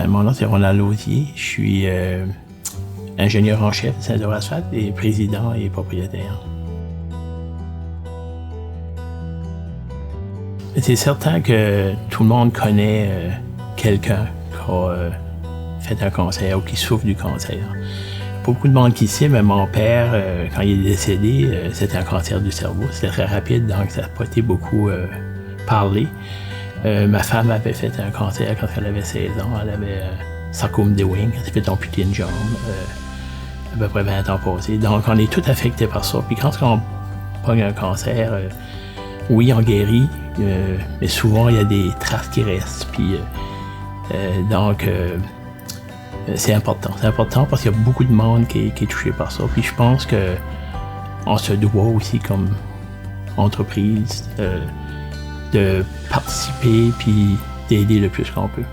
Mon nom, c'est Ronald Lausier. Je suis ingénieur en chef de Saint-Euro-Asphalte et président et propriétaire. C'est certain que tout le monde connaît quelqu'un qui a fait un cancer ou qui souffre du cancer. Pas beaucoup de monde qui sait, mais mon père, quand il est décédé, c'était un cancer du cerveau. C'était très rapide, donc ça n'a pas été beaucoup parlé. Ma femme avait fait un cancer quand elle avait 16 ans. Elle avait sarcome d'Ewing. Elle s'est fait amputer une jambe à peu près 20 ans passés. Donc, on est tous affectés par ça. Puis quand on pogne un cancer, oui, on guérit, mais souvent, il y a des traces qui restent. Puis, donc, c'est important. C'est important parce qu'il y a beaucoup de monde qui est touché par ça. Puis, je pense qu'on se doit aussi, comme entreprise, de participer puis d'aider le plus qu'on peut.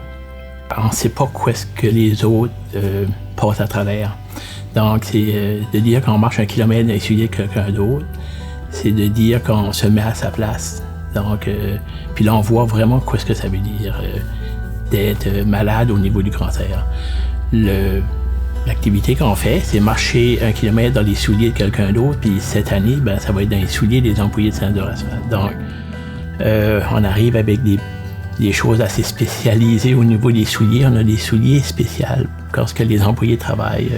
On ne sait pas quoi est-ce que les autres passent à travers. Donc, c'est de dire qu'on marche 1 kilomètre dans les souliers de quelqu'un d'autre, c'est de dire qu'on se met à sa place. Donc, puis là, on voit vraiment quoi est-ce que ça veut dire d'être malade au niveau du cancer. L'activité qu'on fait, c'est marcher 1 kilomètre dans les souliers de quelqu'un d'autre, puis cette année, ben, ça va être dans les souliers des employés de Saint-Euro-Asphalte. Donc, on arrive avec des choses assez spécialisées au niveau des souliers. On a des souliers spéciaux lorsque les employés travaillent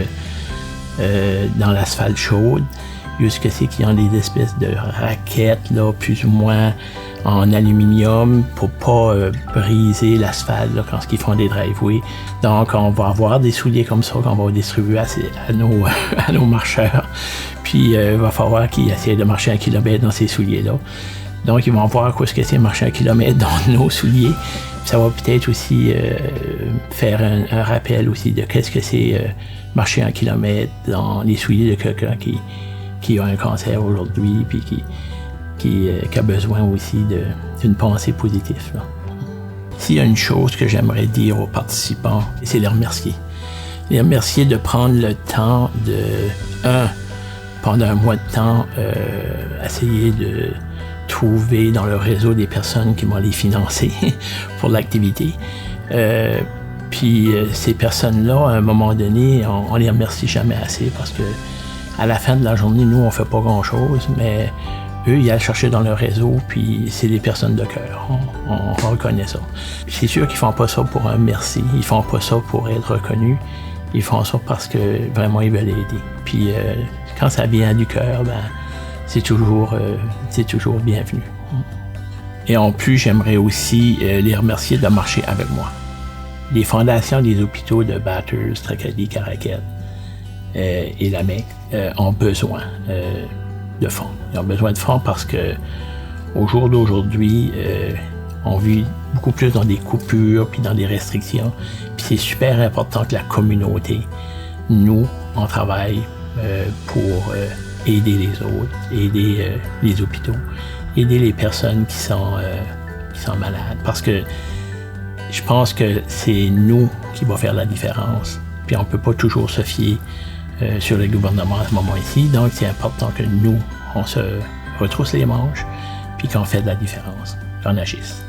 dans l'asphalte chaude. Jusqu'à ce qu'ils ont des espèces de raquettes, là, plus ou moins en aluminium pour pas briser l'asphalte là, quand ils font des driveways. Donc, on va avoir des souliers comme ça qu'on va distribuer à nos marcheurs. Puis, il va falloir qu'ils essaient de marcher 1 kilomètre dans ces souliers-là. Donc, ils vont voir quoi ce que c'est marcher 1 kilomètre dans nos souliers. Puis ça va peut-être aussi faire un rappel aussi de qu'est-ce que c'est marcher 1 kilomètre dans les souliers de quelqu'un qui a un cancer aujourd'hui puis qui a besoin aussi d'une pensée positive. Là. S'il y a une chose que j'aimerais dire aux participants, c'est les remercier. Les remercier de prendre le temps pendant un mois de temps, essayer de trouver dans le réseau des personnes qui vont les financer pour l'activité. Puis ces personnes-là, à un moment donné, on les remercie jamais assez parce que à la fin de la journée, nous, on fait pas grand-chose, mais eux, ils allent chercher dans le réseau, puis c'est des personnes de cœur. On reconnaît ça. C'est sûr qu'ils font pas ça pour un merci, ils font pas ça pour être reconnus, ils font ça parce que vraiment, ils veulent aider. Puis quand ça vient du cœur, ben c'est toujours bienvenu. Et en plus, j'aimerais aussi les remercier de marcher avec moi. Les fondations des hôpitaux de Bathurst, Tracadie, Caraquet et la Mecque ont besoin de fonds. Ils ont besoin de fonds parce que au jour d'aujourd'hui, on vit beaucoup plus dans des coupures puis dans des restrictions. Puis c'est super important que la communauté, nous, on travaille pour aider les autres, aider les hôpitaux, aider les personnes qui sont malades. Parce que je pense que c'est nous qui va faire la différence. Puis on peut pas toujours se fier sur le gouvernement à ce moment-ci. Donc c'est important que nous, on se retrousse les manches puis qu'on fait de la différence, qu'on agisse.